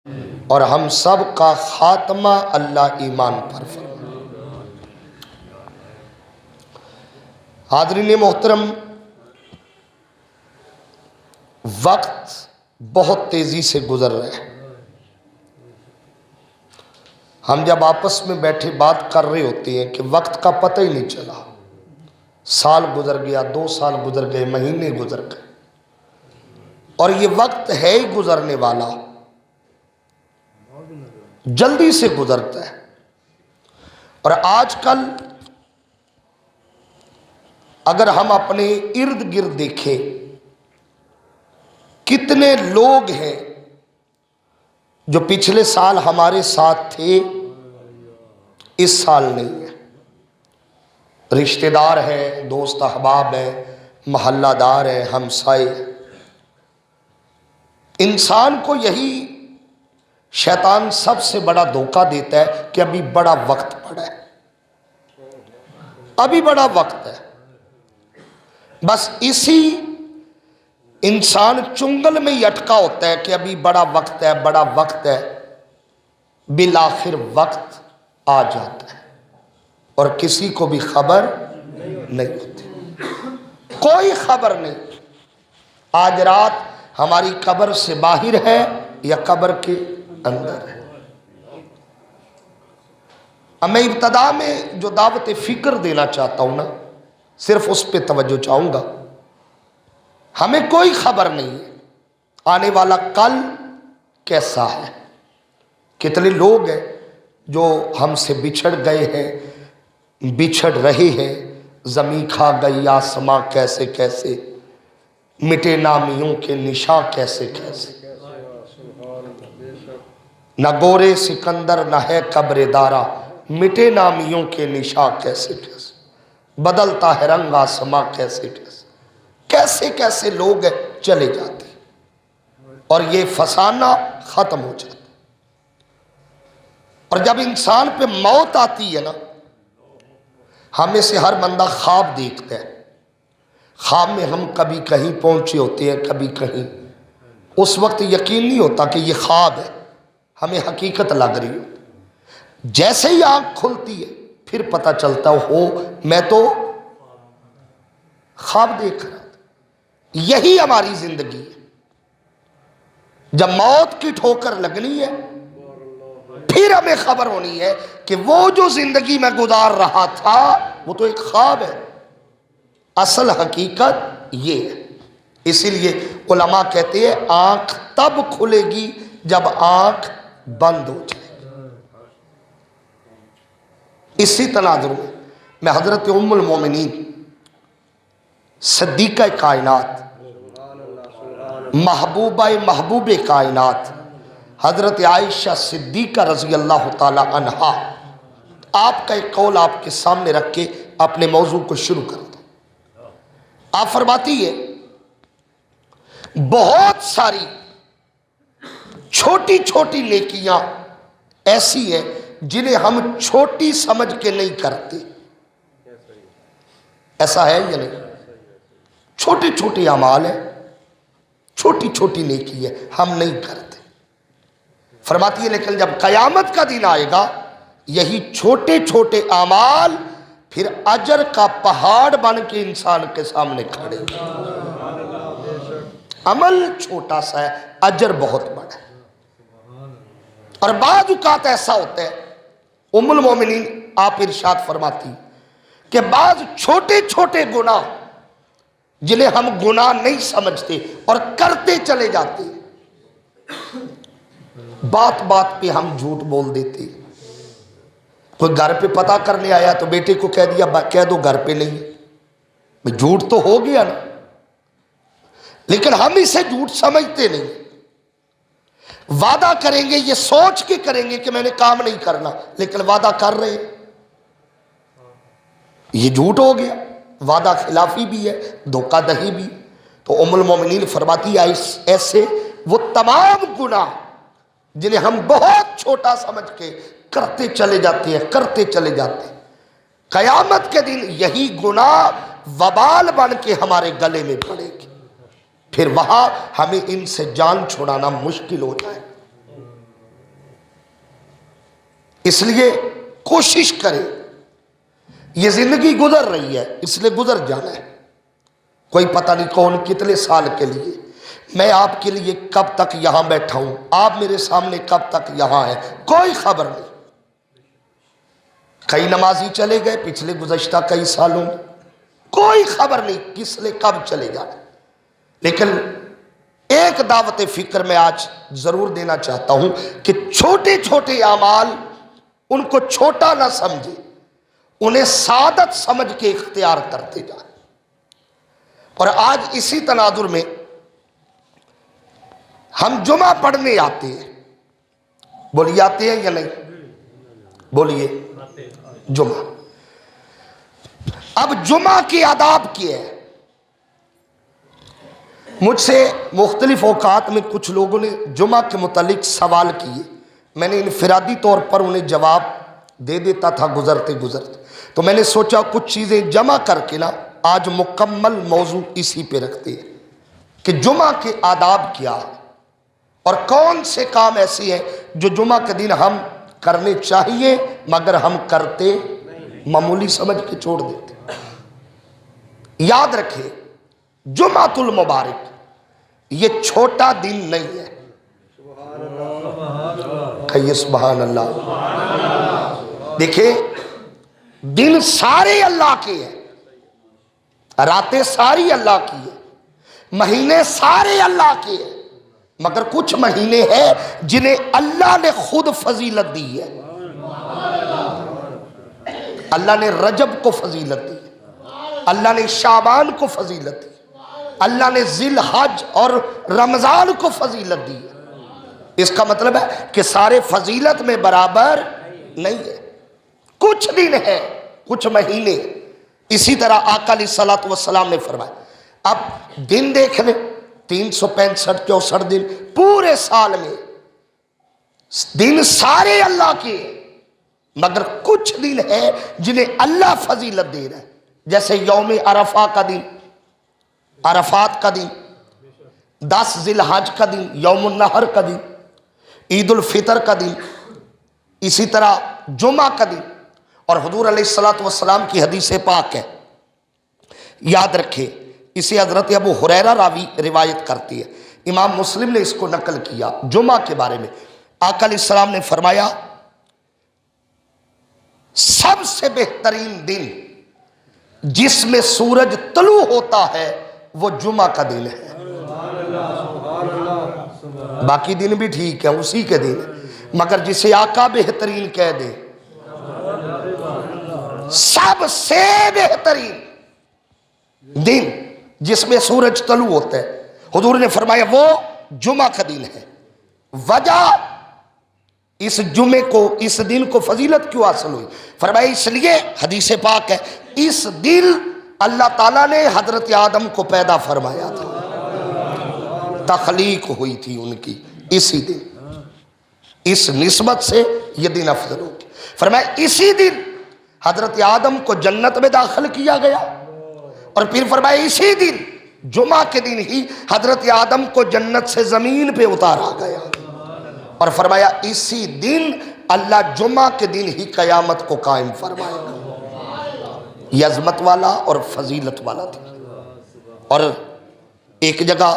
اور ہم سب کا خاتمہ اللہ ایمان پر فرمائے۔ حاضرین محترم، وقت بہت تیزی سے گزر رہا ہے۔ ہم جب آپس میں بیٹھے بات کر رہے ہوتے ہیں کہ وقت کا پتہ ہی نہیں چلا، سال گزر گیا، 2 سال گزر گئے، مہینے گزر گئے، اور یہ وقت ہے ہی گزرنے والا، جلدی سے گزرتا ہے۔ اور آج کل اگر ہم اپنے ارد گرد دیکھیں، کتنے لوگ ہیں جو پچھلے سال ہمارے ساتھ تھے، اس سال نہیں ہے۔ رشتہ دار ہیں، دوست احباب ہیں، محلہ دار ہیں، ہمسائے ہیں۔ انسان کو یہی شیطان سب سے بڑا دھوکہ دیتا ہے کہ ابھی بڑا وقت پڑا ہے، ابھی بڑا وقت ہے۔ بس اسی انسان چنگل میں ہی اٹکا ہوتا ہے کہ ابھی بڑا وقت ہے، بڑا وقت ہے، بالآخر وقت آ جاتا ہے اور کسی کو بھی خبر نہیں ہوتی، کوئی خبر نہیں۔ آج رات ہماری قبر سے باہر ہے یا قبر کے اندر ہے۔ اب میں ابتدا میں جو دعوت فکر دینا چاہتا ہوں نا، صرف اس پہ توجہ چاہوں گا۔ ہمیں کوئی خبر نہیں ہے آنے والا کل کیسا ہے۔ کتنے لوگ ہیں جو ہم سے بچھڑ گئے ہیں، بچھڑ رہے ہیں، زمین کھا گئی آسماں کیسے کیسے، مٹے نامیوں کے نشاں کیسے کیسے، نہ گورے سکندر نہ ہے قبر دارا، مٹے نامیوں کے نشاں کیسے کیسے، بدلتا ہے رنگ آسماں کیسے کیسے، کیسے کیسے لوگ چلے جاتے اور یہ فسانہ ختم ہو جاتا۔ اور جب انسان پہ موت آتی ہے نا، ہمیں سے ہر بندہ خواب دیکھتا ہے، خواب میں ہم کبھی کہیں پہنچے ہوتے ہیں، کبھی کہیں۔ اس وقت یقین نہیں ہوتا کہ یہ خواب ہے، ہمیں حقیقت لگ رہی ہو۔ جیسے ہی آنکھ کھلتی ہے پھر پتہ چلتا ہو میں تو خواب دیکھ رہا تھا۔ یہی ہماری زندگی ہے۔ جب موت کی ٹھوکر لگنی ہے پھر ہمیں خبر ہونی ہے کہ وہ جو زندگی میں گزار رہا تھا وہ تو ایک خواب ہے، اصل حقیقت یہ ہے۔ اسی لیے علماء کہتے ہیں آنکھ تب کھلے گی جب آنکھ بند ہو جائے۔ اسی تناظر میں حضرت ام المومنین صدیقہ کائنات، محبوبہ محبوب کائنات حضرت عائشہ صدیقہ رضی اللہ تعالی عنہا، آپ کا ایک قول آپ کے سامنے رکھ کے اپنے موضوع کو شروع کر دیں۔ آپ فرماتی ہے بہت ساری چھوٹی چھوٹی نیکیاں ایسی ہیں جنہیں ہم چھوٹی سمجھ کے نہیں کرتے۔ ایسا ہے یا نہیں؟ چھوٹی چھوٹی اعمال ہیں، چھوٹی چھوٹی نیکی ہے، ہم نہیں کرتے۔ فرماتی ہے لیکن جب قیامت کا دن آئے گا یہی چھوٹے چھوٹے اعمال پھر اجر کا پہاڑ بن کے انسان کے سامنے کھڑے ہیں۔ عمل چھوٹا سا ہے، اجر بہت بڑا ہے۔ اور بعض اوقات ایسا ہوتا ہے، ام المومنین آپ ارشاد فرماتی کہ بعض چھوٹے چھوٹے گناہ جنہیں ہم گناہ نہیں سمجھتے اور کرتے چلے جاتے، بات بات پہ ہم جھوٹ بول دیتے۔ کوئی گھر پہ پتہ کرنے آیا تو بیٹے کو کہہ دیا کہہ دو گھر پہ نہیں، جھوٹ تو ہو گیا نا، لیکن ہم اسے جھوٹ سمجھتے نہیں۔ وعدہ کریں گے یہ سوچ کے کریں گے کہ میں نے کام نہیں کرنا، لیکن وعدہ کر رہے ہیں، یہ جھوٹ ہو گیا، وعدہ خلافی بھی ہے، دھوکہ دہی بھی۔ تو ام المومنین فرماتی ہے ایسے وہ تمام گناہ جنہیں ہم بہت چھوٹا سمجھ کے کرتے چلے جاتے ہیں، کرتے چلے جاتے ہیں، قیامت کے دن یہی گناہ وبال بن کے ہمارے گلے میں پڑے گی، پھر وہاں ہمیں ان سے جان چھڑانا مشکل ہو جائے۔ اس لیے کوشش کریں، یہ زندگی گزر رہی ہے اس لیے گزر جانا ہے، کوئی پتہ نہیں کون کتنے سال کے لیے، میں آپ کے لیے کب تک یہاں بیٹھا ہوں، آپ میرے سامنے کب تک یہاں ہیں، کوئی خبر نہیں۔ کئی نمازی چلے گئے پچھلے گزشتہ کئی سالوں میں، کوئی خبر نہیں کس لئے کب چلے جانا۔ لیکن ایک دعوت فکر میں آج ضرور دینا چاہتا ہوں کہ چھوٹے چھوٹے اعمال ان کو چھوٹا نہ سمجھے، انہیں سعادت سمجھ کے اختیار کرتے جائیں۔ اور آج اسی تناظر میں ہم جمعہ پڑھنے آتے ہیں، بولیے آتے ہیں یا نہیں؟ بولیے جمعہ۔ اب جمعہ کی آداب کیا ہے؟ مجھ سے مختلف اوقات میں کچھ لوگوں نے جمعہ کے متعلق سوال کیے، میں نے انفرادی طور پر انہیں جواب دے دیتا تھا گزرتے گزرتے، تو میں نے سوچا کچھ چیزیں جمع کر کے نا آج مکمل موضوع اسی پہ رکھتے ہیں کہ جمعہ کے آداب کیا ہے اور کون سے کام ایسے ہیں جو جمعہ کے دن ہم کرنے چاہیے مگر ہم کرتے معمولی سمجھ کے چھوڑ دیتے۔ یاد رکھیں جمعۃ المبارک یہ چھوٹا دن نہیں ہے، کہیے سبحان اللہ۔ دیکھیں دن سارے اللہ کے ہیں، راتیں ساری اللہ کی ہیں، مہینے سارے اللہ کے ہیں، مگر کچھ مہینے ہیں جنہیں اللہ نے خود فضیلت دی ہے۔ اللہ نے رجب کو فضیلت دی، اللہ نے شعبان کو فضیلت دی، اللہ نے ذی الحج اور رمضان کو فضیلت دی۔ اس کا مطلب ہے کہ سارے فضیلت میں برابر نہیں ہے، کچھ دن ہے کچھ مہینے۔ اسی طرح آقا علیہ الصلوۃ والسلام نے فرمایا، اب دن دیکھ لیں 365 64 دن پورے سال میں، دن سارے اللہ کے مگر کچھ دن ہے جنہیں اللہ فضیلت دے رہا ہے، جیسے یوم عرفہ کا دن، عرفات کا دن، 10 ذی الحج کا دن، یوم النحر کا دن، عید الفطر کا دن، اسی طرح جمعہ کا دن۔ اور حضور علیہ الصلوۃ والسلام کی حدیث پاک ہے، یاد رکھیں اسے حضرت ابو ہریرہ راوی روایت کرتی ہے، امام مسلم نے اس کو نقل کیا جمعہ کے بارے میں۔ آقا علیہ السلام نے فرمایا سب سے بہترین دن جس میں سورج طلوع ہوتا ہے وہ جمعہ کا دن ہے، باقی دن بھی ٹھیک ہے اسی کے دن، مگر جسے آقا بہترین کہہ دے، سب سے بہترین دن جس میں سورج طلوع ہوتا ہے، حضور نے فرمایا وہ جمعہ کا دن ہے۔ وجہ اس جمعے کو، اس دن کو فضیلت کیوں حاصل ہوئی؟ فرمایا اس لیے، حدیث پاک ہے، اس دن اللہ تعالیٰ نے حضرت آدم کو پیدا فرمایا تھا، تخلیق ہوئی تھی ان کی اسی دن، اس نسبت سے یہ دن افضل ہو گیا۔ فرمایا اسی دن حضرت آدم کو جنت میں داخل کیا گیا، اور پھر فرمایا اسی دن جمعہ کے دن ہی حضرت آدم کو جنت سے زمین پہ اتارا گیا، اور فرمایا اسی دن اللہ جمعہ کے دن ہی قیامت کو قائم فرمائے گا۔ یہ عظمت والا اور فضیلت والا تھا۔ اور ایک جگہ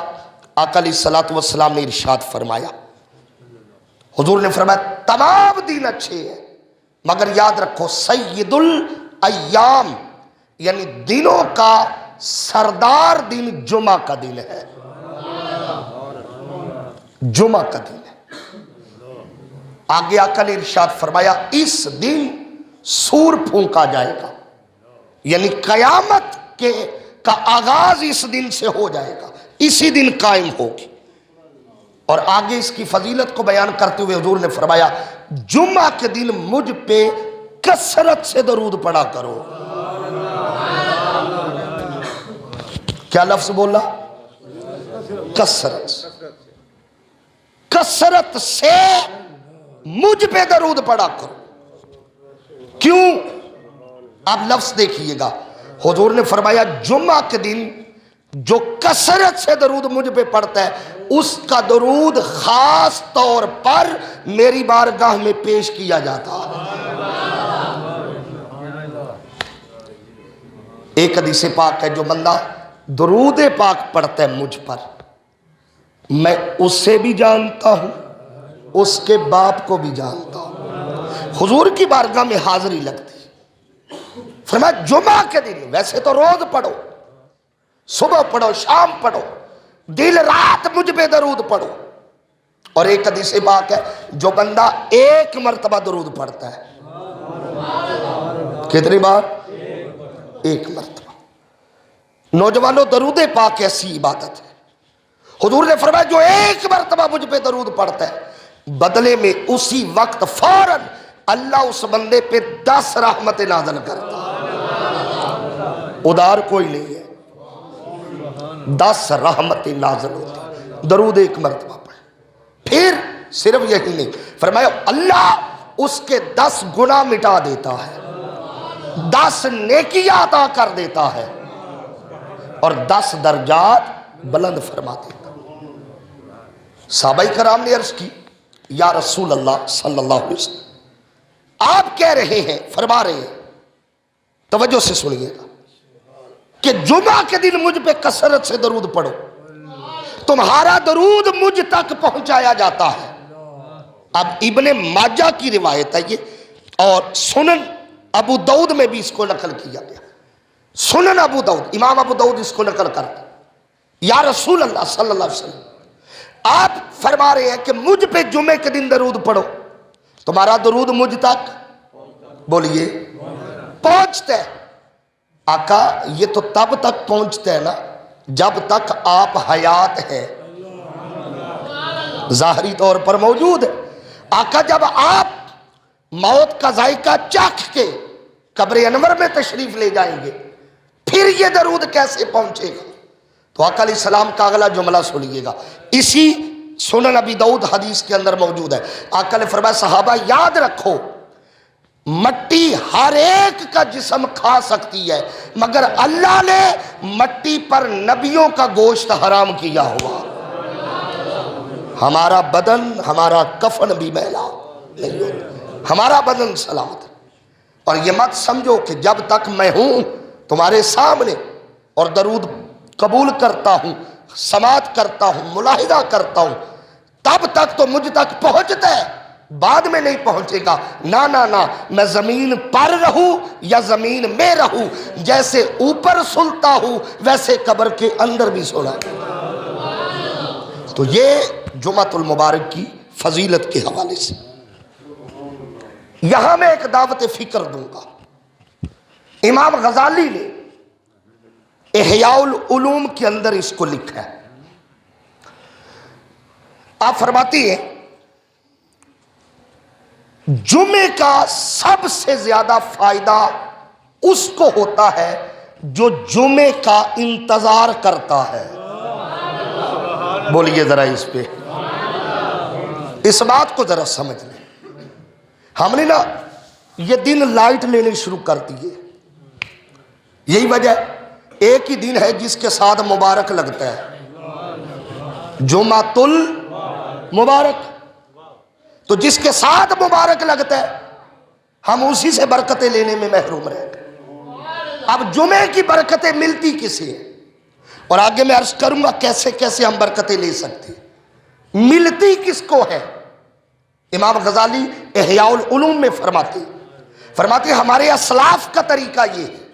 آقا علیہ الصلوۃ والسلام نے ارشاد فرمایا، حضور نے فرمایا تمام دن اچھے ہیں مگر یاد رکھو سید الایام یعنی دنوں کا سردار دن جمعہ کا دن ہے، جمعہ کا دن ہے۔ آگے آقا نے ارشاد فرمایا اس دن سور پھونکا جائے گا، یعنی قیامت کا آغاز اس دن سے ہو جائے گا، اسی دن قائم ہوگی۔ اور آگے اس کی فضیلت کو بیان کرتے ہوئے حضور نے فرمایا جمعہ کے دن مجھ پہ کثرت سے درود پڑھا کرو۔ کیا لفظ بولا؟ کثرت، کثرت سے مجھ پہ درود پڑھا کرو۔ کیوں؟ آپ لفظ دیکھیے گا، حضور نے فرمایا جمعہ کے دن جو کثرت سے درود مجھ پہ پڑھتا ہے اس کا درود خاص طور پر میری بارگاہ میں پیش کیا جاتا ہے۔ ایک حدیث پاک ہے، جو بندہ درود پاک پڑھتا ہے مجھ پر، میں اسے بھی جانتا ہوں، اس کے باپ کو بھی جانتا ہوں۔ حضور کی بارگاہ میں حاضری لگتی، فرمایا جمعہ کے دن، ویسے تو روز پڑھو، صبح پڑھو، شام پڑھو، دن رات مجھ پہ درود پڑھو۔ اور ایک حدیث پاک ہے، جو بندہ ایک مرتبہ درود پڑھتا ہے، کتنی بار؟ ایک مرتبہ۔ نوجوانوں، درود پاک ایسی عبادت ہے، حضور نے فرمایا جو ایک مرتبہ مجھ پہ درود پڑھتا ہے، بدلے میں اسی وقت فوراً اللہ اس بندے پہ 10 رحمت نازل کرتا ہے۔ ادار کوئی نہیں ہے، 10 رحمت نازل ہوتی، درود ایک مرتبہ پڑھے۔ پھر صرف یہی نہیں، فرمایا اللہ اس کے 10 گناہ مٹا دیتا ہے، 10 نیکیاں عطا کر دیتا ہے، اور 10 درجات بلند فرما دیتا۔ صحابہ کرام نے عرض کی، یا رسول اللہ صلی اللہ علیہ وسلم، آپ کہہ رہے ہیں، فرما رہے ہیں، توجہ سے سنیے گا، کہ جمعہ کے دن مجھ پہ کثرت سے درود پڑھو، تمہارا درود مجھ تک پہنچایا جاتا ہے۔ اب ابن ماجہ کی روایت ہے یہ، اور سنن ابو داؤد میں بھی اس کو نقل کیا گیا، سنن ابو داؤد، امام ابو داؤد اس کو نقل کرتے، یا رسول اللہ صلی اللہ علیہ وسلم، آپ فرما رہے ہیں کہ مجھ پہ جمعے کے دن درود پڑھو، تمہارا درود مجھ تک، بولیے، پہنچتا ہے۔ آقا یہ تو تب تک پہنچتا ہے نا جب تک آپ حیات ہیں، ظاہری طور پر موجود ہے۔ آقا جب آپ موت کا ذائقہ چکھ کے قبر انور میں تشریف لے جائیں گے، پھر یہ درود کیسے پہنچے گا؟ تو آقا علیہ السلام کا اگلا جملہ سنیے گا، اسی سنن ابی داؤد حدیث کے اندر موجود ہے۔ آقا نے فرمایا صحابہ یاد رکھو، مٹی ہر ایک کا جسم کھا سکتی ہے، مگر اللہ نے مٹی پر نبیوں کا گوشت حرام کیا ہوا۔ ہمارا بدن، ہمارا کفن بھی میلا نہیں ہوتا، ہمارا بدن سلامت ہے۔ اور یہ مت سمجھو کہ جب تک میں ہوں تمہارے سامنے اور درود قبول کرتا ہوں، سماعت کرتا ہوں، ملاحظہ کرتا ہوں، تب تک تو مجھ تک پہنچتا ہے، بعد میں نہیں پہنچے گا۔ نا نا نا، میں زمین پر رہوں یا زمین میں رہوں، جیسے اوپر سنتا ہوں ویسے قبر کے اندر بھی سنا۔ تو یہ جمعۃ المبارک کی فضیلت کے حوالے سے یہاں میں ایک دعوت فکر دوں گا۔ امام غزالی نے احیاء العلوم کے اندر اس کو لکھا ہے، آپ فرماتی ہیں جمعے کا سب سے زیادہ فائدہ اس کو ہوتا ہے جو جمعے کا انتظار کرتا ہے۔ بولیے ذرا اس پہ، اس بات کو ذرا سمجھ لیں۔ ہم نے نا یہ دن لائٹ لینے شروع کر دیے، یہی وجہ ایک ہی دن ہے جس کے ساتھ مبارک لگتا ہے، جمعۃ المبارک، تو جس کے ساتھ مبارک لگتا ہے ہم اسی سے برکتیں لینے میں محروم رہ گئے۔ اب جمعے کی برکتیں ملتی کسے ہیں، اور آگے میں عرض کروں گا کیسے کیسے ہم برکتیں لے سکتے ہیں، ملتی کس کو ہے۔ امام غزالی احیاء العلوم میں فرماتے ہمارے اسلاف کا طریقہ یہ ہے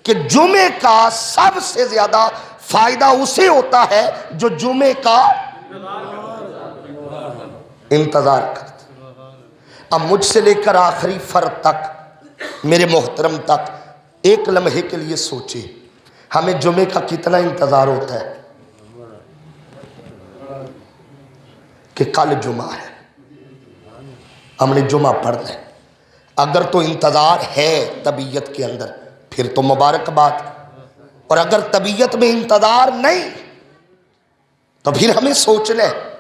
کہ جمعے کا سب سے زیادہ فائدہ اسے ہوتا ہے جو جمعے کا انتظار کرتے۔ اب مجھ سے لے کر آخری فرد تک، میرے محترم تک، ایک لمحے کے لیے سوچے ہمیں جمعے کا کتنا انتظار ہوتا ہے کہ کل جمعہ ہے، ہم نے جمعہ پڑھنا ہے۔ اگر تو انتظار ہے طبیعت کے اندر پھر تو مبارکباد، اور اگر طبیعت میں انتظار نہیں تو پھر ہمیں سوچنا ہے،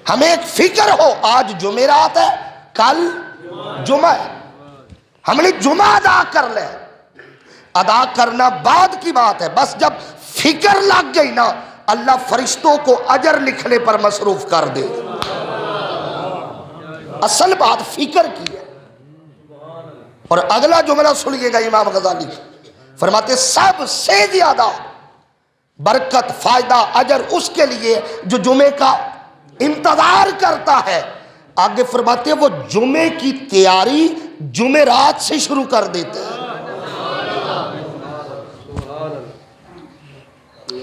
ہمیں ایک فکر ہو آج جمعرات ہے، کل جمعہ ہے، ہم نے جمعہ ادا کر لے۔ ادا کرنا بعد کی بات ہے، بس جب فکر لگ گئی نا اللہ فرشتوں کو اجر لکھنے پر مصروف کر دے۔ اصل بات فکر کی ہے۔ اور اگلا جملہ سنیے گا امام غزالی، فرماتے سب سے زیادہ برکت، فائدہ، اجر اس کے لیے جو جمعے کا انتظار کرتا ہے۔ آگے فرماتے وہ جمعے کی تیاری جمعرات سے شروع کر دیتے ہیں۔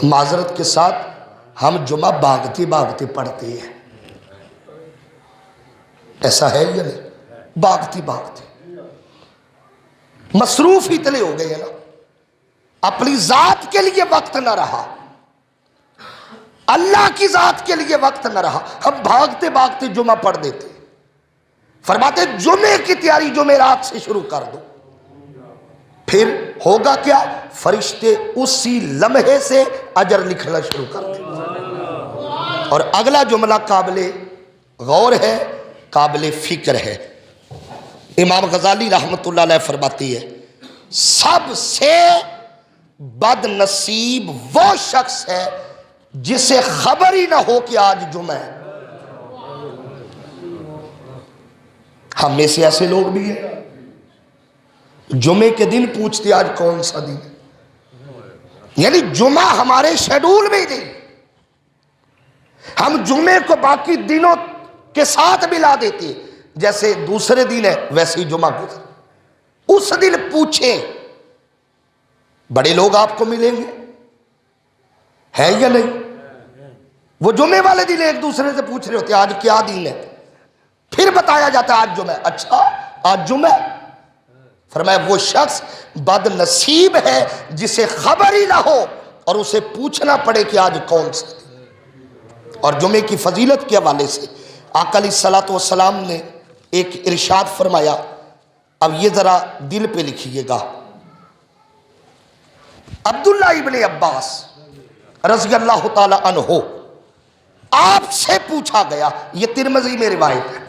معذرت کے ساتھ ہم جمعہ بھاگتے بھاگتے پڑھتے ہیں، ایسا ہے یا نہیں؟ بھاگتے بھاگتے مصروف اتنے ہو گئے ہیں نا، اپنی ذات کے لیے وقت نہ رہا، اللہ کی ذات کے لیے وقت نہ رہا، ہم بھاگتے بھاگتے جمعہ پڑھ دیتے۔ فرماتے جمعے کی تیاری جمعرات سے شروع کر دو، پھر ہوگا کیا؟ فرشتے اسی لمحے سے اجر لکھنا شروع کر دیں۔ اور اگلا جملہ قابل غور ہے، قابل فکر ہے۔ امام غزالی رحمت اللہ علیہ فرماتی ہے سب سے بد نصیب وہ شخص ہے جسے خبر ہی نہ ہو کہ آج جمعہ ہے۔ ہم میں سے ایسے لوگ بھی ہیں جمعے کے دن پوچھتے آج کون سا دن ہے، یعنی جمعہ ہمارے شیڈول میں ہی نہیں، ہم جمعے کو باقی دنوں کے ساتھ ملا دیتے ہیں، جیسے دوسرے دن ہے ویسے ہی جمعہ گزر، اس دن پوچھیں۔ بڑے لوگ آپ کو ملیں گے، ہے یا نہیں؟ وہ جمعے والے دن ایک دوسرے سے پوچھ رہے ہوتے ہیں آج کیا دن ہے، پھر بتایا جاتا ہے آج جمعہ، اچھا آج جمعہ۔ فرمایا وہ شخص بد نصیب ہے جسے خبر ہی نہ ہو اور اسے پوچھنا پڑے کہ آج کون سا دن۔ اور جمعے کی فضیلت کے حوالے سے آقا علیہ الصلوۃ والسلام نے ایک ارشاد فرمایا، اب یہ ذرا دل پہ لکھیے گا۔ عبداللہ ابن عباس رضی اللہ تعالی عنہ آپ سے پوچھا گیا، یہ ترمذی میں روایت ہے،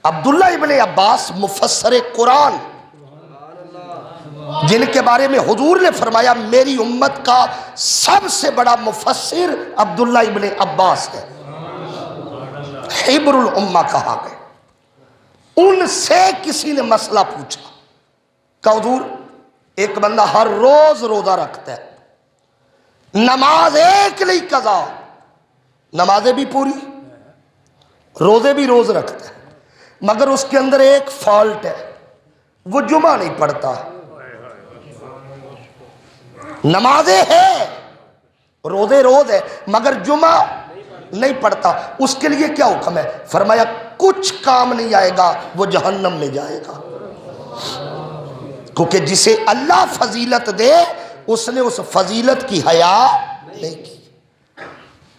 عبداللہ ابن عباس مفسر قرآن جن کے بارے میں حضور نے فرمایا میری امت کا سب سے بڑا مفسر عبداللہ ابن عباس ہے، حبر الامہ کہا گیا۔ ان سے کسی نے مسئلہ پوچھا کہ حضور ایک بندہ ہر روز روزہ رکھتا ہے، نماز ایک نہیں قضا، نمازیں بھی پوری روزے بھی روز رکھتا ہے، مگر اس کے اندر ایک فالٹ ہے، وہ جمعہ نہیں پڑھتا، نمازیں ہے روزے روز ہے مگر جمعہ نہیں پڑھتا، اس کے لیے کیا حکم ہے؟ فرمایا کچھ کام نہیں آئے گا، وہ جہنم میں جائے گا، کیونکہ جسے اللہ فضیلت دے اس نے اس فضیلت کی حیا نہیں کی،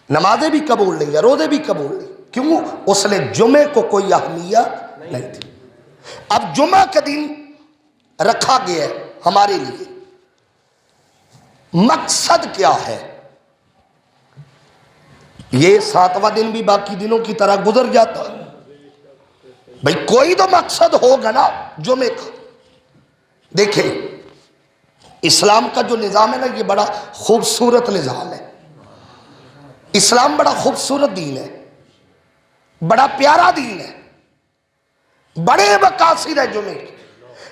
نمازیں بھی قبول نہیں ہے، روزے بھی قبول نہیں، کیوں؟ اس نے جمعے کو کوئی اہمیت نہیں دی۔ اب جمعہ کا دن رکھا گیا ہے ہمارے لیے، مقصد کیا ہے؟ یہ 7واں دن بھی باقی دنوں کی طرح گزر جاتا، بھئی کوئی تو مقصد ہوگا نا جمعے کا۔ دیکھیں اسلام کا جو نظام ہے نا یہ بڑا خوبصورت نظام ہے، اسلام بڑا خوبصورت دین ہے، بڑا پیارا دین ہے، بڑے مقاصد ہے جمعے کے۔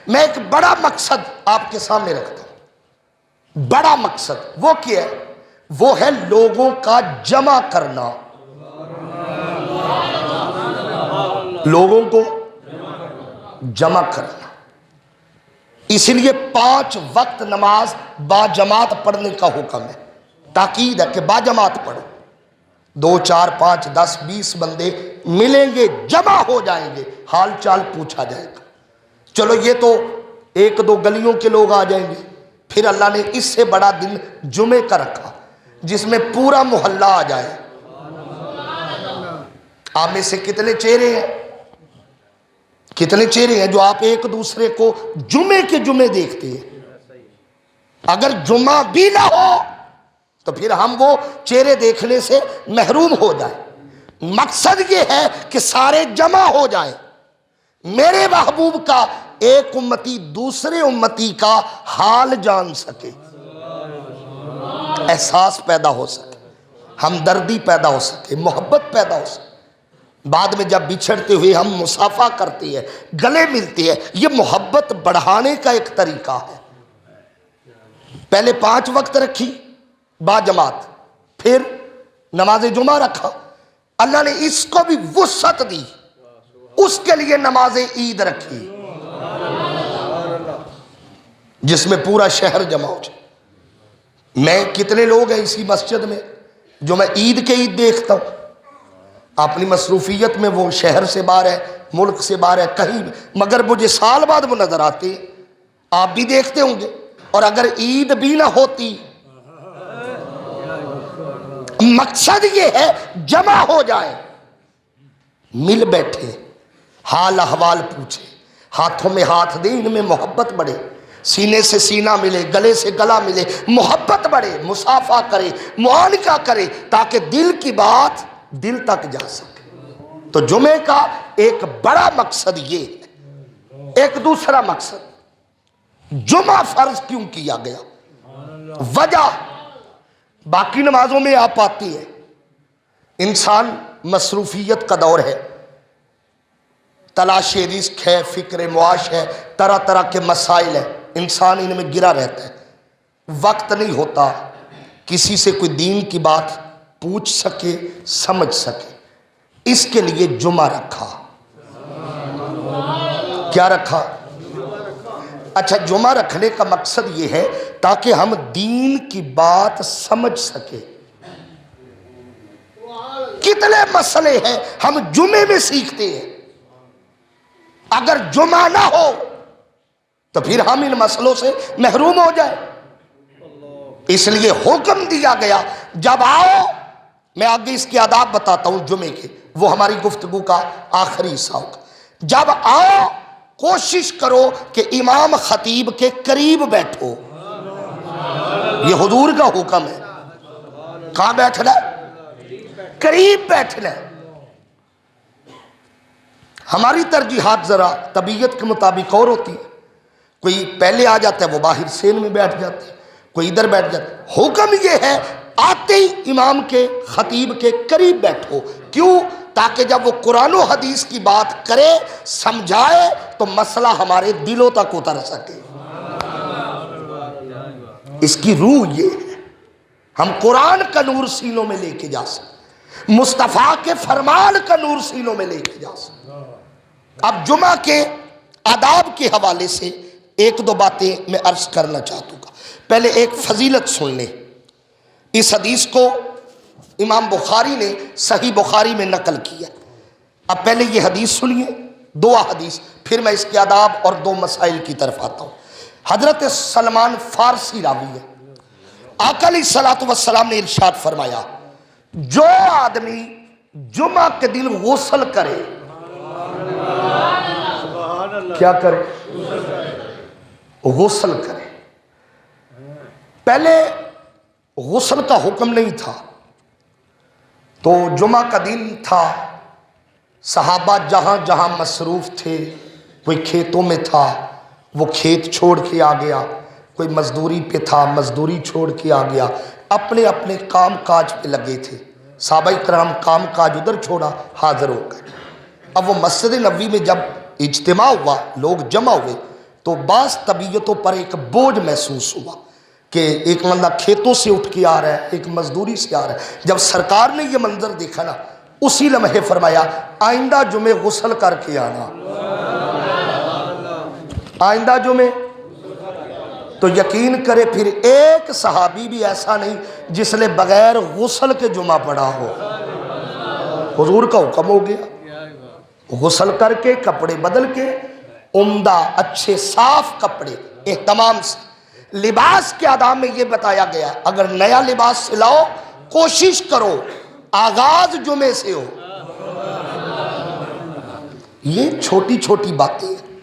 میں ایک بڑا مقصد آپ کے سامنے رکھتا ہوں، بڑا مقصد وہ کیا ہے؟ وہ ہے لوگوں کا جمع کرنا، لوگوں کو جمع کرنا۔ اس لیے 5 وقت نماز با جماعت پڑھنے کا حکم ہے، تاکید ہے کہ با جماعت پڑھو، 2 4 5 10 20 بندے ملیں گے، جمع ہو جائیں گے، حال چال پوچھا جائے گا۔ چلو یہ تو 1 2 گلیوں کے لوگ آ جائیں گے، پھر اللہ نے اس سے بڑا دن جمعے کا رکھا جس میں پورا محلہ آ جائے۔ آپ میں سے کتنے چہرے ہیں، کتنے چہرے ہیں جو آپ ایک دوسرے کو جمعے کے جمعے دیکھتے ہیں؟ اگر جمعہ بھی نہ ہو تو پھر ہم وہ چہرے دیکھنے سے محروم ہو جائیں۔ مقصد یہ ہے کہ سارے جمع ہو جائیں، میرے محبوب کا ایک امتی دوسرے امتی کا حال جان سکے، احساس پیدا ہو سکے، ہمدردی پیدا ہو سکے، محبت پیدا ہو سکے۔ بعد میں جب بچھڑتے ہوئے ہم مصافحہ کرتے ہیں، گلے ملتے ہیں، یہ محبت بڑھانے کا ایک طریقہ ہے۔ پہلے 5 وقت رکھی با جماعت، پھر نماز جمعہ رکھا، اللہ نے اس کو بھی وسعت دی، اس کے لیے نماز عید رکھی جس میں پورا شہر جمع ہو جائے۔ میں کتنے لوگ ہیں اسی مسجد میں جو میں عید کے عید دیکھتا ہوں، اپنی مصروفیت میں وہ شہر سے باہر ہے، ملک سے باہر ہے، کہیں بھی، مگر مجھے سال بعد وہ نظر آتے ہیں، آپ بھی دیکھتے ہوں گے۔ اور اگر عید بھی نہ ہوتی، مقصد یہ ہے جمع ہو جائے، مل بیٹھے، حال احوال پوچھے، ہاتھوں میں ہاتھ دیں، ان میں محبت بڑھے، سینے سے سینہ ملے، گلے سے گلا ملے، محبت بڑھے، مصافحہ کرے، معانقہ کرے، تاکہ دل کی بات دل تک جا سکے۔ تو جمعے کا ایک بڑا مقصد یہ ہے۔ ایک دوسرا مقصد، جمعہ فرض کیوں کیا گیا؟ وجہ باقی نمازوں میں آپ آتی ہے، انسان مصروفیت کا دور ہے، تلاش رزق ہے، فکر معاش ہے، طرح طرح کے مسائل ہیں، انسان ان میں گرا رہتا ہے، وقت نہیں ہوتا کسی سے کوئی دین کی بات پوچھ سکے، سمجھ سکے۔ اس کے لیے جمعہ رکھا۔ کیا رکھا؟ اچھا، جمعہ رکھنے کا مقصد یہ ہے تاکہ ہم دین کی بات سمجھ سکے۔ کتنے مسئلے ہیں ہم جمعے میں سیکھتے ہیں، اگر جمعہ نہ ہو تو پھر ہم ان مسئلوں سے محروم ہو جائیں۔ اس لیے حکم دیا گیا، جب آؤ، میں آگے اس کے آداب بتاتا ہوں جمعے کے، وہ ہماری گفتگو کا آخری حصہ ہوگا۔ جب آؤ کوشش کرو کہ امام خطیب کے قریب بیٹھو، یہ حضور کا حکم ہے۔ کہاں بیٹھنا ہے؟ قریب بیٹھنا ہے۔ ہماری ترجیحات ذرا طبیعت کے مطابق اور ہوتی ہے، کوئی پہلے آ جاتا ہے وہ باہر سین میں بیٹھ جاتے ہیں، کوئی ادھر بیٹھ جاتا ہے۔ حکم یہ ہے آتے ہی امام کے خطیب کے قریب بیٹھو، کیوں؟ تاکہ جب وہ قرآن و حدیث کی بات کرے، سمجھائے، تو مسئلہ ہمارے دلوں تک اتر سکے۔ اس کی روح یہ ہے، ہم قرآن کا نور سینوں میں لے کے جا سکیں، مصطفیٰ کے فرمان کا نور سینوں میں لے کے جا سکیں۔ اب جمعہ کے آداب کے حوالے سے ایک دو باتیں میں عرض کرنا چاہتا ہوں۔ پہلے ایک فضیلت سن لیں، اس حدیث کو امام بخاری نے صحیح بخاری میں نقل کیا۔ اب پہلے یہ حدیث سنیے، 2 حدیث، پھر میں اس کے آداب اور 2 مسائل کی طرف آتا ہوں۔ حضرت سلمان فارسی راوی ہے، آقا علیہ الصلوۃ والسلام نے ارشاد فرمایا، جو آدمی جمعہ کے دن غسل کرے، کیا کرے؟ غسل کرے۔ پہلے غسل کا حکم نہیں تھا، تو جمعہ کا دن تھا، صحابہ جہاں جہاں مصروف تھے، کوئی کھیتوں میں تھا وہ کھیت چھوڑ کے آ گیا، کوئی مزدوری پہ تھا مزدوری چھوڑ کے آ گیا، اپنے اپنے کام کاج پہ لگے تھے۔ صحابہ کرام کام کاج ادھر چھوڑا، حاضر ہو گئے۔ اب وہ مسجد نبوی میں جب اجتماع ہوا، لوگ جمع ہوئے، تو بعض طبیعتوں پر ایک بوجھ محسوس ہوا کہ ایک بندہ کھیتوں سے اٹھ کے آ رہا ہے، ایک مزدوری سے آ رہا ہے۔ جب سرکار نے یہ منظر دیکھا نا، اسی لمحے فرمایا، آئندہ جمعے غسل کر کے آنا، آئندہ جمعے۔ تو یقین کرے پھر ایک صحابی بھی ایسا نہیں جس نے بغیر غسل کے جمعہ پڑھا ہو۔ حضور کا حکم ہو گیا، غسل کر کے کپڑے بدل کے، عمدہ اچھے صاف کپڑے اہتمام سے۔ لباس کے آداب میں یہ بتایا گیا، اگر نیا لباس سلاؤ کوشش کرو آغاز جمعے سے ہو۔ یہ چھوٹی چھوٹی باتیں ہیں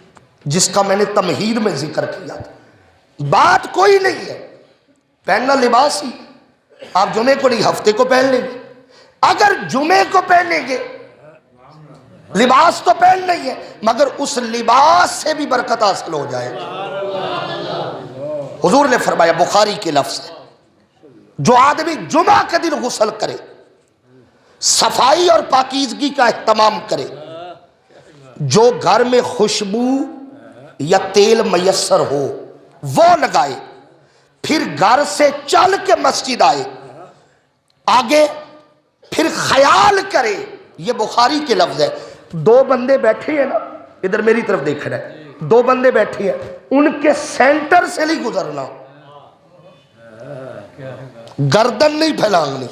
جس کا میں نے تمہید میں ذکر کیا تھا۔ بات کوئی نہیں ہے، پہننا لباس ہی، آپ جمعے کو نہیں ہفتے کو پہن لیں گے۔ اگر جمعے کو پہنیں گے، لباس تو پہن نہیں ہے مگر اس لباس سے بھی برکت حاصل ہو جائے گی۔ حضور نے فرمایا، بخاری کے لفظ ہے، جو آدمی جمعہ کے دن غسل کرے، صفائی اور پاکیزگی کا اہتمام کرے، جو گھر میں خوشبو یا تیل میسر ہو وہ لگائے، پھر گھر سے چل کے مسجد آئے، آگے پھر خیال کرے، یہ بخاری کے لفظ ہے، دو بندے بیٹھے ہیں نا، ادھر میری طرف دیکھ رہے ہیں، دو بندے بیٹھے ہیں، ان کے سینٹر سے نہیں گزرنا، گردن نہیں پھیلانگنی،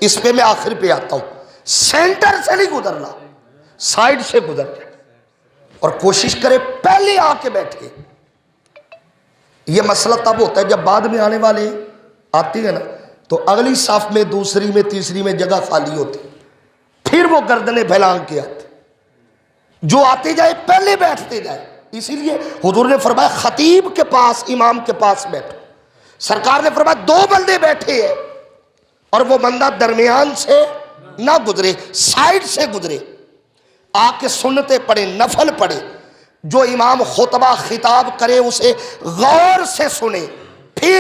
اس پہ میں آخر پہ آتا ہوں، سینٹر سے نہیں گزرنا، سائیڈ سے گزر جائے، اور کوشش کرے پہلے آ کے بیٹھے۔ یہ مسئلہ تب ہوتا ہے جب بعد میں آنے والے آتے ہیں نا تو اگلی صف میں، دوسری میں، تیسری میں جگہ خالی ہوتی، پھر وہ گردنیں پھیلانگ کے آتے، جو آتے جائے پہلے بیٹھتے جائے۔ اسی لیے حضور نے فرمایا خطیب کے پاس، امام کے پاس بیٹھو۔ سرکار نے فرمایا دو بندے بیٹھے ہیں اور وہ بندہ درمیان سے نہ گزرے، سائیڈ سے گزرے، آ کے سنتے پڑھے، نفل پڑھے، جو امام خطبہ خطاب کرے اسے غور سے سنے۔ پھر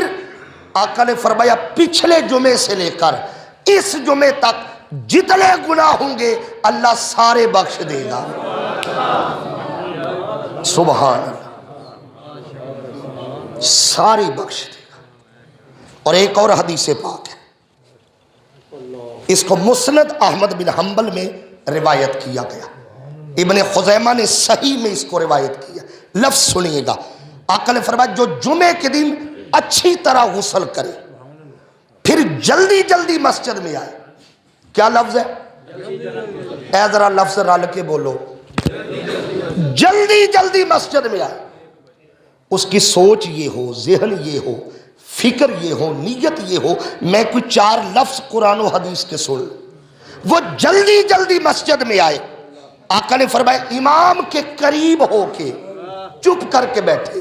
آقا نے فرمایا پچھلے جمعے سے لے کر اس جمعے تک جتنے گناہ ہوں گے اللہ سارے بخش دے گا۔ سبحان اللہ، ساری بخش دے گا۔ اور ایک اور حدیث پاک ہے، اس کو مسند احمد بن حنبل میں روایت کیا گیا، ابن خزیمہ نے صحیح میں اس کو روایت کیا، لفظ سنیے گا۔ آقا نے فرمایا جو جمعے کے دن اچھی طرح غسل کرے، پھر جلدی جلدی مسجد میں آئے، کیا لفظ ہے؟ اے ذرا لفظ رل کے بولو، جلدی جلدی مسجد میں آئے، اس کی سوچ یہ ہو، ذہن یہ ہو، فکر یہ ہو، نیت یہ ہو، میں کوئی چار لفظ قرآن و حدیث کے سن لوں، وہ جلدی جلدی مسجد میں آئے۔ آقا نے فرمایا امام کے قریب ہو کے چپ کر کے بیٹھے،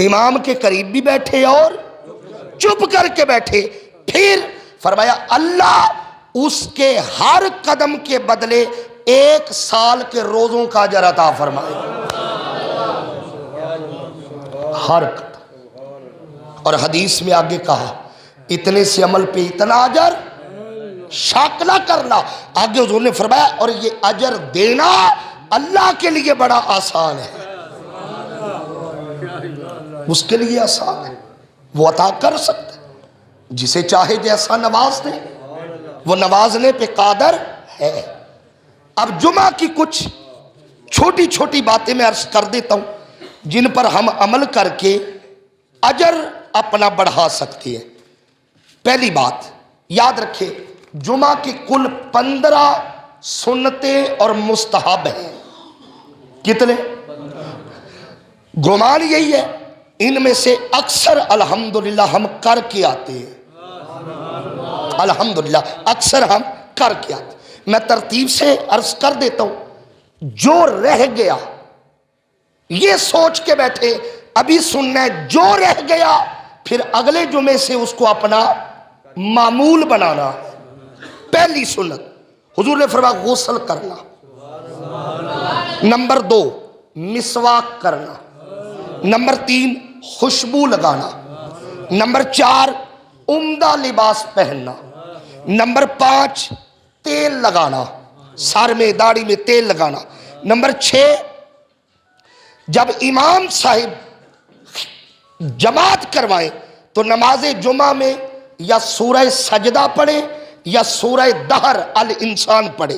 امام کے قریب بھی بیٹھے اور چپ کر کے بیٹھے، پھر فرمایا اللہ اس کے ہر قدم کے بدلے 1 سال کے روزوں کا اجر عطا فرمائے، ہر قدم۔ اور حدیث میں آگے کہا اتنے سے عمل پہ اتنا اجر، شک نہ کرنا۔ آگے حضور نے فرمایا اور یہ اجر دینا اللہ کے لیے بڑا آسان ہے، اس کے لیے آسان ہے، وہ عطا کر سکتا ہے، جسے چاہے جیسا نواز دے، وہ نوازنے پہ قادر ہے۔ اب جمعہ کی کچھ چھوٹی چھوٹی باتیں میں عرض کر دیتا ہوں جن پر ہم عمل کر کے اجر اپنا بڑھا سکتے ہیں۔ پہلی بات یاد رکھے، جمعہ کی کل 15 سنتیں اور مستحب ہیں۔ کتنے؟ گمان یہی ہے ان میں سے اکثر الحمدللہ ہم کر کے آتے ہیں، الحمدللہ اکثر ہم کر کے آتے ہیں۔ میں ترتیب سے عرض کر دیتا ہوں، جو رہ گیا یہ سوچ کے بیٹھے ابھی سننا ہے، جو رہ گیا پھر اگلے جمعے سے اس کو اپنا معمول بنانا۔ پہلی سنت حضور نے فرمایا غسل کرنا، نمبر 2 مسواک کرنا، نمبر 3 خوشبو لگانا، نمبر 4 عمدہ لباس پہننا، نمبر 5 تیل لگانا، سر میں داڑھی میں تیل لگانا، نمبر 6 جب امام صاحب جماعت کروائیں تو نماز جمعہ میں یا سورہ سجدہ پڑھے یا سورہ دہر الانسان پڑھے،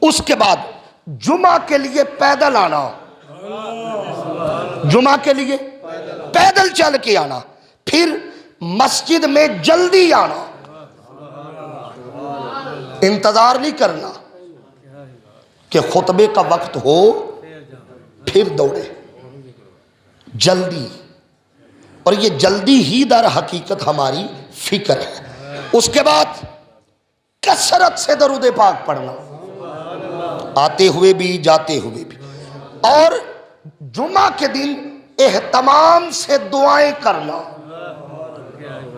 اس کے بعد جمعہ کے لیے پیدل آنا، جمعہ کے لیے پیدل چل کے آنا، پھر مسجد میں جلدی آنا، انتظار نہیں کرنا کہ خطبے کا وقت ہو پھر دوڑے، جلدی۔ اور یہ جلدی ہی در حقیقت ہماری فکر ہے۔ اس کے بعد کثرت سے درود پاک پڑھنا، آتے ہوئے بھی جاتے ہوئے بھی، اور جمعہ کے دن اہتمام سے دعائیں کرنا،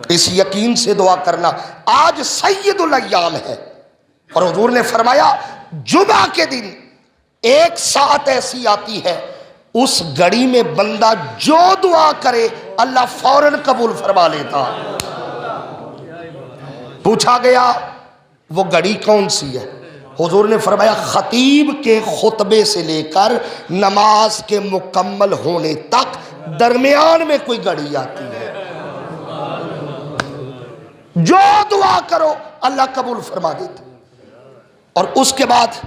اس یقین سے دعا کرنا آج سید الایام ہے، اور حضور نے فرمایا جمعہ کے دن 1 ساعت ایسی آتی ہے اس گھڑی میں بندہ جو دعا کرے اللہ فوراً قبول فرما لیتا۔ پوچھا گیا وہ گھڑی کون سی ہے؟ حضور نے فرمایا خطیب کے خطبے سے لے کر نماز کے مکمل ہونے تک درمیان میں کوئی گھڑی آتی ہے، جو دعا کرو اللہ قبول فرما دیتا۔ اور اس کے بعد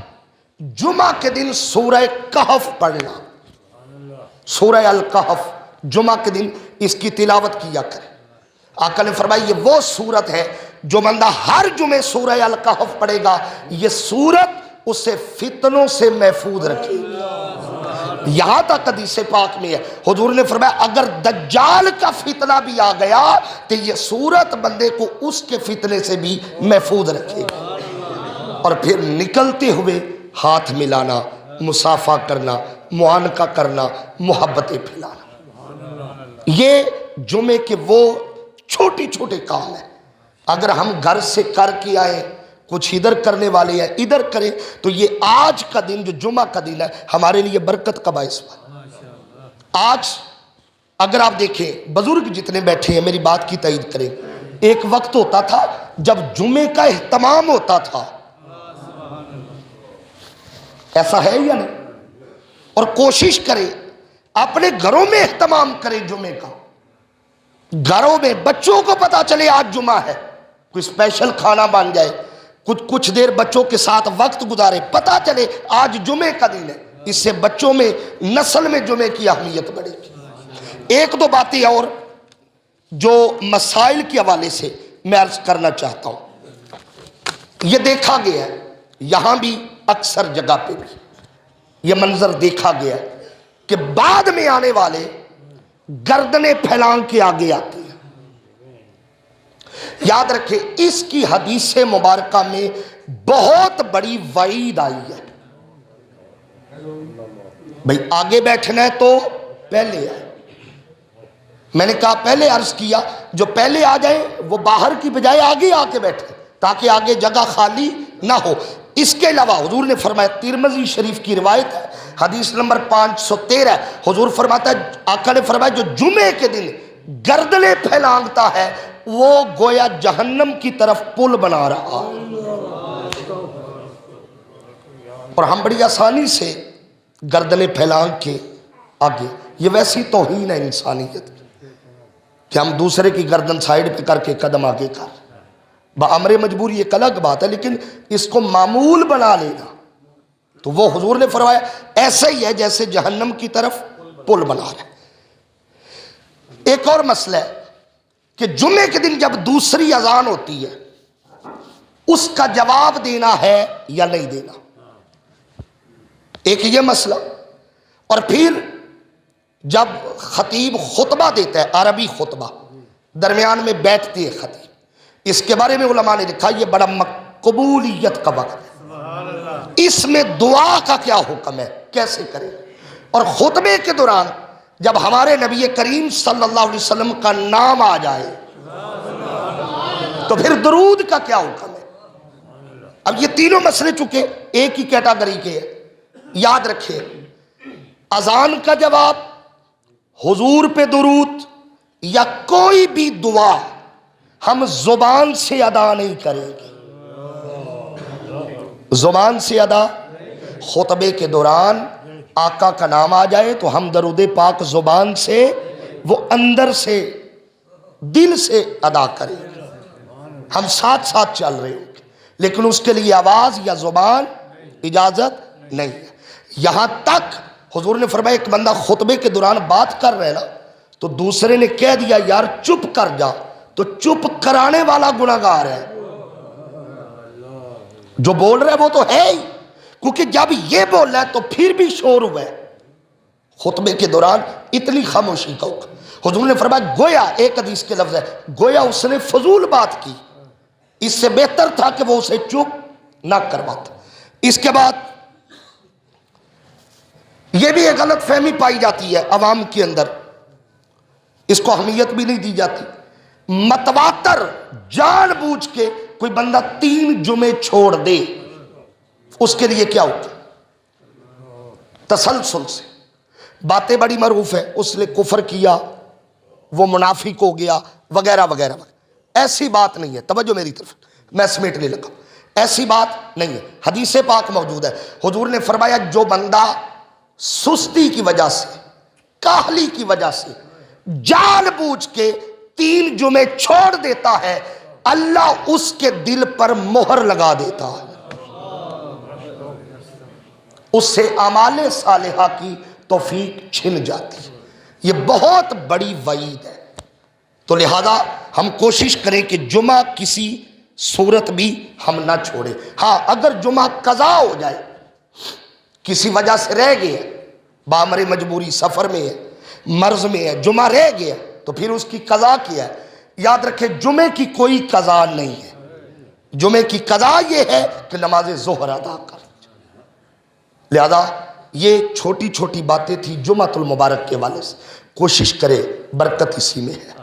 جمعہ کے دن سورہ کہف پڑھنا، سورہ الکہف جمعہ کے دن اس کی تلاوت کیا کرے۔ آقا نے فرمایا یہ وہ سورت ہے جو بندہ ہر جمعے سورہ الکہف پڑھے گا، یہ سورت اسے فتنوں سے محفوظ رکھے گی۔ یہاں تک حدیث پاک میں ہے، حضور نے فرمایا اگر دجال کا فتنہ بھی آ گیا تو یہ سورت بندے کو اس کے فتنے سے بھی محفوظ رکھے گی۔ اور پھر نکلتے ہوئے ہاتھ ملانا، مصافحہ کرنا، معانقہ کرنا، محبتیں پھیلانا، یہ جمعے کے وہ چھوٹی چھوٹے کام ہیں۔ اگر ہم گھر سے کر کے آئیں، کچھ ادھر کرنے والے ہیں ادھر کریں، تو یہ آج کا دن جو جمعہ کا دن ہے ہمارے لیے برکت کا باعث ہوا۔ آج اگر آپ دیکھیں بزرگ جتنے بیٹھے ہیں میری بات کی تائید کریں، ایک وقت ہوتا تھا جب جمعے کا اہتمام ہوتا تھا، ایسا ہے یا نہیں؟ اور کوشش کریں اپنے گھروں میں اہتمام کریں جمعے کا، گھروں میں بچوں کو پتا چلے آج جمعہ ہے، کوئی اسپیشل کھانا بن جائے، کچھ دیر بچوں کے ساتھ وقت گزارے، پتا چلے آج جمعے کا دن ہے، اس سے بچوں میں نسل میں جمعے کی اہمیت بڑھے گی۔ ایک دو باتیں اور جو مسائل کے حوالے سے میں عرض کرنا چاہتا ہوں۔ یہ دیکھا گیا ہے یہاں بھی اکثر جگہ پہ بھی یہ منظر دیکھا گیا ہے کہ بعد میں آنے والے گردنیں پھیلان کے آگے آتے ہیں۔ یاد رکھیں اس کی حدیث مبارکہ میں بہت بڑی وعید آئی ہے، بھئی آگے بیٹھنا ہے تو پہلے آئے۔ میں نے کہا پہلے عرض کیا جو پہلے آ جائیں وہ باہر کی بجائے آگے آ کے بیٹھے تاکہ آگے جگہ خالی نہ ہو۔ اس کے علاوہ حضور نے فرمایا، ترمذی شریف کی روایت ہے حدیث نمبر 513، حضور فرماتا ہے آقا نے فرمایا جو جمعے کے دن گردنیں پھیلانگتا ہے وہ گویا جہنم کی طرف پل بنا رہا ہے۔ اور ہم بڑی آسانی سے گردنیں پھیلانگ کے آگے، یہ ویسی توہین ہے انسانیت کہ ہم دوسرے کی گردن سائیڈ پہ کر کے قدم آگے کر، بامر مجبوری ایک الگ بات ہے، لیکن اس کو معمول بنا لینا تو وہ حضور نے فرمایا ایسا ہی ہے جیسے جہنم کی طرف پل بنا رہا ہے۔ ایک اور مسئلہ ہے کہ جمعے کے دن جب دوسری اذان ہوتی ہے اس کا جواب دینا ہے یا نہیں دینا، ایک یہ مسئلہ۔ اور پھر جب خطیب خطبہ دیتا ہے، عربی خطبہ، درمیان میں بیٹھتی ہے خطیب، اس کے بارے میں علماء نے لکھا یہ بڑا مقبولیت کا وقت ہے، اس میں دعا کا کیا حکم ہے، کیسے کریں۔ اور خطبے کے دوران جب ہمارے نبی کریم صلی اللہ علیہ وسلم کا نام آ جائے تو پھر درود کا کیا حکم ہے۔ اب یہ تینوں مسئلے چکے ایک ہی کیٹاگری کے ہیں، یاد رکھیں اذان کا جواب، حضور پہ درود یا کوئی بھی دعا ہم زبان سے ادا نہیں کریں گے، زبان سے ادا۔ خطبے کے دوران آقا کا نام آ جائے تو ہم درود پاک زبان سے، وہ اندر سے دل سے ادا کریں گے، ہم ساتھ ساتھ چل رہے ہوں گے، لیکن اس کے لیے آواز یا زبان اجازت نہیں ہے۔ یہاں تک حضور نے فرمایا ایک بندہ خطبے کے دوران بات کر رہے نا تو دوسرے نے کہہ دیا یار چپ کر جا، تو چپ کرانے والا گناہگار ہے، جو بول رہا ہے وہ تو ہے ہی، کیونکہ جب یہ بول رہا ہے تو پھر بھی شور ہوا ہے۔ خطبے کے دوران اتنی خاموشی کا حکم، حضور نے فرمایا گویا، ایک حدیث کے لفظ ہے گویا اس نے فضول بات کی، اس سے بہتر تھا کہ وہ اسے چپ نہ کرواتا۔ اس کے بعد یہ بھی ایک غلط فہمی پائی جاتی ہے عوام کے اندر، اس کو اہمیت بھی نہیں دی جاتی، متواتر جان بوجھ کے کوئی بندہ 3 جمعے چھوڑ دے اس کے لیے کیا ہوتا ہے؟ تسلسل سے باتیں بڑی معروف ہے، اس نے کفر کیا، وہ منافق ہو گیا وغیرہ وغیرہ وغیرہ، ایسی بات نہیں ہے۔ توجہ میری طرف، میں سمیٹنے لگا۔ ایسی بات نہیں ہے، حدیث پاک موجود ہے، حضور نے فرمایا جو بندہ سستی کی وجہ سے، کاہلی کی وجہ سے جان بوجھ کے 3 جمعے چھوڑ دیتا ہے، اللہ اس کے دل پر مہر لگا دیتا ہے، اس سے اعمال صالحہ کی توفیق چھن جاتی ہے۔ یہ بہت بڑی وعید ہے۔ تو لہذا ہم کوشش کریں کہ جمعہ کسی صورت بھی ہم نہ چھوڑیں۔ ہاں اگر جمعہ قضا ہو جائے، کسی وجہ سے رہ گیا، بامر مجبوری، سفر میں ہے، مرض میں ہے، جمعہ رہ گیا، تو پھر اس کی قضا کیا ہے؟ یاد رکھیں جمعے کی کوئی قضا نہیں ہے، جمعے کی قضا یہ ہے کہ نماز ظہر ادا کر۔ لہذا یہ چھوٹی چھوٹی باتیں تھی جمعہ المبارک کے والے سے، کوشش کرے، برکت اسی میں ہے۔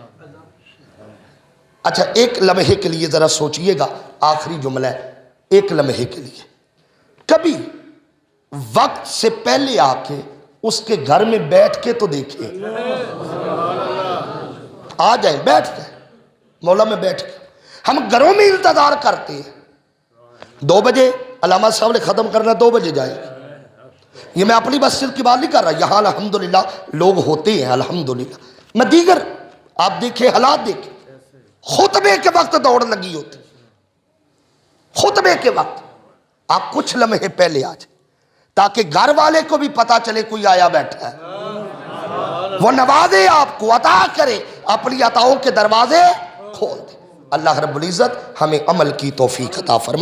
اچھا ایک لمحے کے لیے ذرا سوچئے گا، آخری جملہ ہے، ایک لمحے کے لیے کبھی وقت سے پہلے آ کے اس کے گھر میں بیٹھ کے تو دیکھیں، آ جائیں، بیٹھ جائیں مولا میں بیٹھ کے، ہم گھروں میں انتظار کرتے ہیں 2 بجے علامہ صاحب نے ختم کرنا، 2 بجے جائیں گے۔ یہ میں اپنی مسجد کی بات نہیں کر رہا، یہاں الحمدللہ لوگ ہوتے ہیں الحمدللہ، میں دیگر آپ دیکھیں حالات دیکھیں، خطبے کے وقت دوڑ لگی ہوتی، خطبے کے وقت آپ کچھ لمحے پہلے آ جائیں تاکہ گھر والے کو بھی پتا چلے کوئی آیا بیٹھا ہے، وہ نوازے آپ کو، عطا کرے، اپنی عطاؤں کے دروازے کھول دے۔ اللہ رب العزت ہمیں عمل کی توفیق عطا فرمائے۔